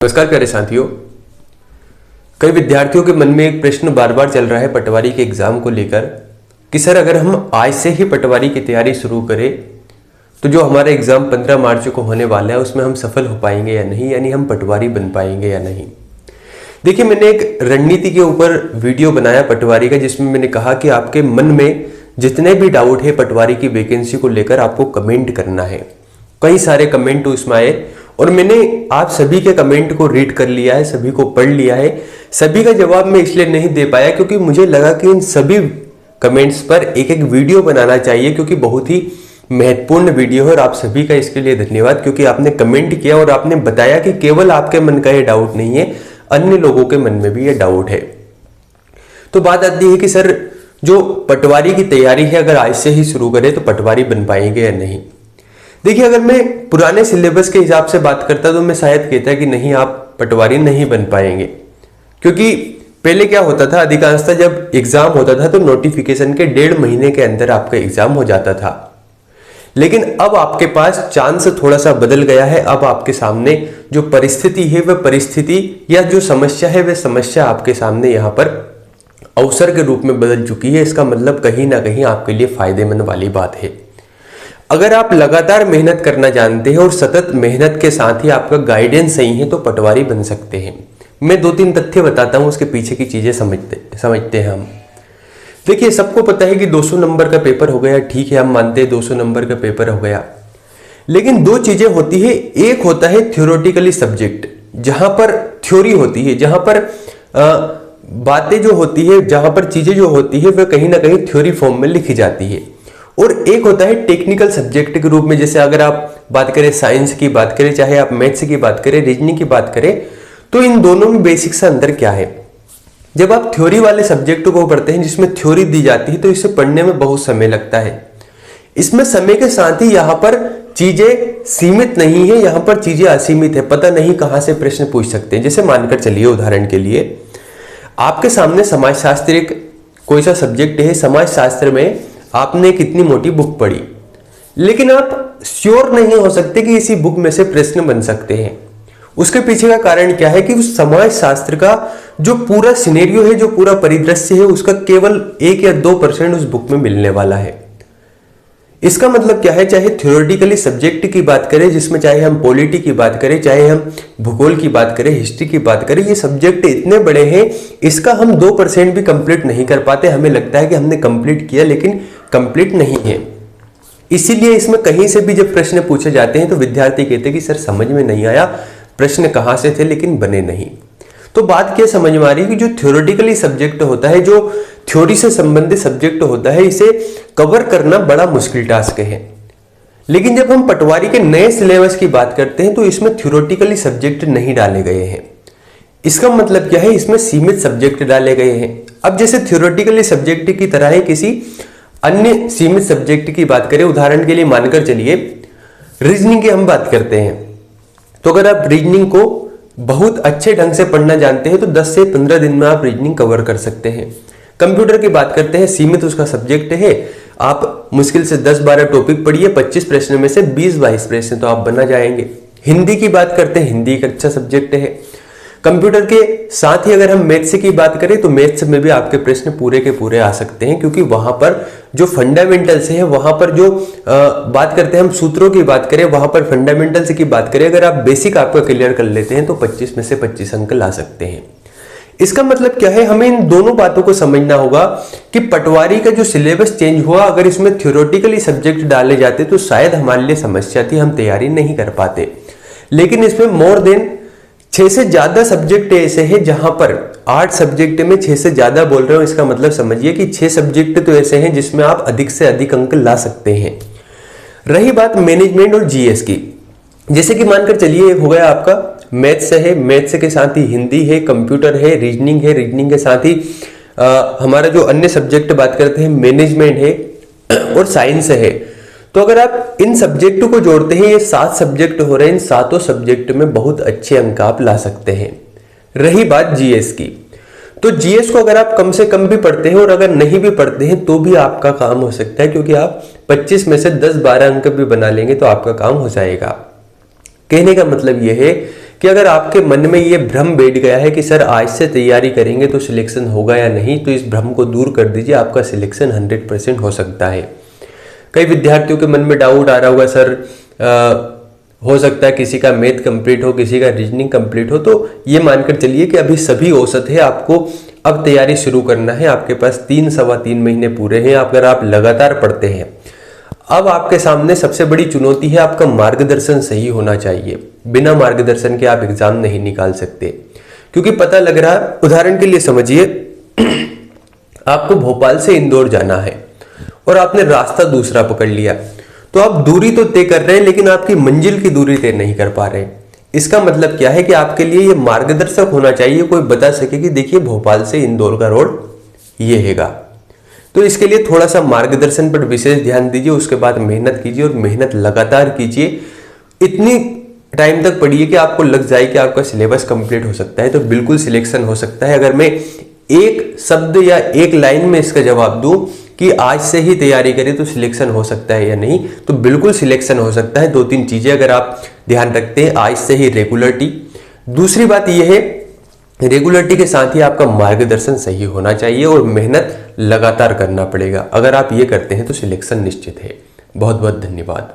नमस्कार प्यारे साथियों। कई विद्यार्थियों के मन में एक प्रश्न बार बार चल रहा है पटवारी के एग्जाम को लेकर कि सर अगर हम आज से ही पटवारी की तैयारी शुरू करें तो जो हमारा एग्जाम 15 मार्च को होने वाला है उसमें हम सफल हो पाएंगे या नहीं, यानी हम पटवारी बन पाएंगे या नहीं। देखिए, मैंने एक रणनीति के ऊपर वीडियो बनाया पटवारी का, जिसमें मैंने कहा कि आपके मन में जितने भी डाउट है पटवारी की वैकेंसी को लेकर आपको कमेंट करना है। कई सारे कमेंट उसमें आए और मैंने आप सभी के कमेंट को रीड कर लिया है, सभी को पढ़ लिया है। सभी का जवाब मैं इसलिए नहीं दे पाया क्योंकि मुझे लगा कि इन सभी कमेंट्स पर एक एक वीडियो बनाना चाहिए, क्योंकि बहुत ही महत्वपूर्ण वीडियो है। और आप सभी का इसके लिए धन्यवाद, क्योंकि आपने कमेंट किया और आपने बताया कि केवल आपके मन का ये डाउट नहीं है, अन्य लोगों के मन में भी ये डाउट है। तो बात आती है कि सर जो पटवारी की तैयारी है अगर आज से ही शुरू करें तो पटवारी बन पाएंगे या नहीं। देखिए, अगर मैं पुराने सिलेबस के हिसाब से बात करता तो मैं शायद कहता कि नहीं, आप पटवारी नहीं बन पाएंगे, क्योंकि पहले क्या होता था, अधिकांशतः जब एग्जाम होता था तो नोटिफिकेशन के 1.5 महीने के अंदर आपका एग्जाम हो जाता था। लेकिन अब आपके पास चांस थोड़ा सा बदल गया है। अब आपके सामने जो परिस्थिति है वह परिस्थिति, या जो समस्या है वह समस्या आपके सामने यहाँ पर अवसर के रूप में बदल चुकी है। इसका मतलब कहीं ना कहीं आपके लिए फायदेमंद वाली बात है। अगर आप लगातार मेहनत करना जानते हैं और सतत मेहनत के साथ ही आपका गाइडेंस सही है तो पटवारी बन सकते हैं। मैं 2-3 तथ्य बताता हूं, उसके पीछे की चीजें समझते हैं हम। देखिए, सबको पता है कि 200 नंबर का पेपर हो गया, ठीक है, हम मानते हैं 200 नंबर का पेपर हो गया। लेकिन 2 चीजें होती है। एक होता है थ्योरेटिकली सब्जेक्ट, जहां पर थ्योरी होती है, जहां पर बातें जो होती है, जहां पर चीजें जो होती है वह कहीं ना कहीं थ्योरी फॉर्म में लिखी जाती है। और एक होता है टेक्निकल सब्जेक्ट के रूप में, जैसे अगर आप बात करें साइंस की बात करें, चाहे आप मैथ्स की बात करें, रीजनिंग की बात करें, तो इन दोनों में बेसिक सा अंतर क्या है। जब आप थ्योरी वाले सब्जेक्ट को पढ़ते हैं जिसमें थ्योरी दी जाती है तो इसे पढ़ने में बहुत समय लगता है। इसमें समय के साथ ही यहाँ पर चीजें सीमित नहीं है, यहाँ पर चीजें असीमित है। पता नहीं कहां से प्रश्न पूछ सकते हैं। जैसे मानकर चलिए, उदाहरण के लिए आपके सामने समाजशास्त्र एक कोई सा सब्जेक्ट है। समाजशास्त्र में आपने कितनी मोटी बुक पढ़ी, लेकिन आप श्योर नहीं हो सकते कि इसी बुक में से प्रश्न बन सकते हैं। उसके पीछे का कारण क्या है कि उस समाज शास्त्र का जो पूरा सिनेरियो है, जो पूरा परिदृश्य है, उसका केवल 1 या 2% उस बुक में मिलने वाला है। इसका मतलब क्या है, चाहे थ्योरेटिकली सब्जेक्ट की बात करें, जिसमें चाहे हम पॉलिटी की बात करें, चाहे हम भूगोल की बात करें, हिस्ट्री की बात करें, ये सब्जेक्ट इतने बड़े हैं, इसका हम 2% भी कंप्लीट नहीं कर पाते। हमें लगता है कि हमने कंप्लीट किया, लेकिन कंप्लीट नहीं है। इसीलिए इसमें कहीं से भी जब प्रश्न पूछे जाते हैं तो विद्यार्थी कहते हैं कि सर समझ में नहीं आया, प्रश्न कहां से थे लेकिन बने नहीं। तो बात क्या समझ में आ रही है कि जो थ्योरेटिकली सब्जेक्ट होता है, जो थ्योरी से संबंधित सब्जेक्ट होता है, इसे कवर करना बड़ा मुश्किल टास्क है। लेकिन जब हम पटवारी के नए सिलेबस की बात करते हैं तो इसमें थ्योरेटिकली सब्जेक्ट नहीं डाले गए हैं। इसका मतलब क्या है, इसमें सीमित सब्जेक्ट डाले गए हैं। अब जैसे थ्योरेटिकली सब्जेक्ट की तरह है किसी अन्य सीमित सब्जेक्ट की बात करें, उदाहरण के लिए मानकर चलिए रीजनिंग की हम बात करते हैं, तो अगर आप रीजनिंग को बहुत अच्छे ढंग से पढ़ना जानते हैं तो 10 से 15 दिन में आप रीजनिंग कवर कर सकते हैं। कंप्यूटर की बात करते हैं, सीमित उसका सब्जेक्ट है, आप मुश्किल से 10-12 टॉपिक पढ़िए, 25 प्रश्न में से 20-22 प्रश्न तो आप बना जाएंगे। हिंदी की बात करते हैं, हिंदी एक अच्छा सब्जेक्ट है। कंप्यूटर के साथ ही अगर हम मैथ्स की बात करें तो मैथ्स में भी आपके प्रश्न पूरे के पूरे आ सकते हैं, क्योंकि वहां पर जो फंडामेंटल्स है, वहां पर जो बात करते हैं हम सूत्रों की बात करें, वहां पर फंडामेंटल्स की बात करें, अगर आप बेसिक आपका क्लियर कर लेते हैं तो 25 में से 25 अंक ला सकते हैं। इसका मतलब क्या है, हमें इन दोनों बातों को समझना होगा कि पटवारी का जो सिलेबस चेंज हुआ, अगर इसमें थ्योरेटिकली सब्जेक्ट डाले जाते तो शायद हमारे लिए समस्या थी, हम तैयारी नहीं कर पाते। लेकिन इसमें मोर देन 6 से ज्यादा सब्जेक्ट ऐसे हैं जहां पर 8 सब्जेक्ट में 6 से ज्यादा बोल रहे हो। इसका मतलब समझिए कि 6 सब्जेक्ट तो ऐसे हैं जिसमें आप अधिक से अधिक अंक ला सकते हैं। रही बात मैनेजमेंट और जीएस की, जैसे कि मानकर चलिए हो गया आपका मैथ्स है, मैथ्स के साथ ही हिंदी है, कंप्यूटर है, रीजनिंग के साथ ही हमारा जो अन्य सब्जेक्ट बात करते हैं मैनेजमेंट है और साइंस है। तो अगर आप इन सब्जेक्ट को जोड़ते हैं, ये 7 सब्जेक्ट हो रहे हैं, इन 7 सब्जेक्ट में बहुत अच्छे अंक आप ला सकते हैं। रही बात जीएस की, तो जीएस को अगर आप कम से कम भी पढ़ते हैं और अगर नहीं भी पढ़ते हैं तो भी आपका काम हो सकता है, क्योंकि आप 25 में से 10-12 अंक भी बना लेंगे तो आपका काम हो जाएगा। कहने का मतलब यह है कि अगर आपके मन में ये भ्रम बैठ गया है कि सर आज से तैयारी करेंगे तो सिलेक्शन होगा या नहीं, तो इस भ्रम को दूर कर दीजिए, आपका सिलेक्शन 100% हो सकता है। कई विद्यार्थियों के मन में डाउट आ रहा होगा, सर हो सकता है किसी का मैथ कंप्लीट हो, किसी का रीजनिंग कंप्लीट हो, तो ये मानकर चलिए कि अभी सभी औसत है, आपको अब तैयारी शुरू करना है। आपके पास 3-3.25 महीने पूरे हैं अगर आप लगातार पढ़ते हैं। अब आपके सामने सबसे बड़ी चुनौती है, आपका मार्गदर्शन सही होना चाहिए। बिना मार्गदर्शन के आप एग्जाम नहीं निकाल सकते, क्योंकि पता लग रहा है, उदाहरण के लिए समझिए आपको भोपाल से इंदौर जाना है और आपने रास्ता दूसरा पकड़ लिया, तो आप दूरी तो तय कर रहे हैं लेकिन आपकी मंजिल की दूरी तय नहीं कर पा रहे। इसका मतलब क्या है कि आपके लिए ये मार्गदर्शक होना चाहिए, कोई बता सके कि देखिए भोपाल से इंदौर का रोड ये हैगा। तो इसके लिए थोड़ा सा मार्गदर्शन पर विशेष ध्यान दीजिए, उसके बाद मेहनत कीजिए और मेहनत लगातार कीजिए। इतनी टाइम तक पढ़िए कि आपको लग जाए कि आपका सिलेबस कंप्लीट हो सकता है, तो बिल्कुल सिलेक्शन हो सकता है। अगर मैं एक शब्द या एक लाइन में इसका जवाब दूं कि आज से ही तैयारी करें तो सिलेक्शन हो सकता है या नहीं, तो बिल्कुल सिलेक्शन हो सकता है। 2-3 चीजें अगर आप ध्यान रखते हैं, आज से ही रेगुलरिटी, दूसरी बात यह है रेगुलरिटी के साथ ही आपका मार्गदर्शन सही होना चाहिए और मेहनत लगातार करना पड़ेगा। अगर आप ये करते हैं तो सिलेक्शन निश्चित है। बहुत बहुत धन्यवाद।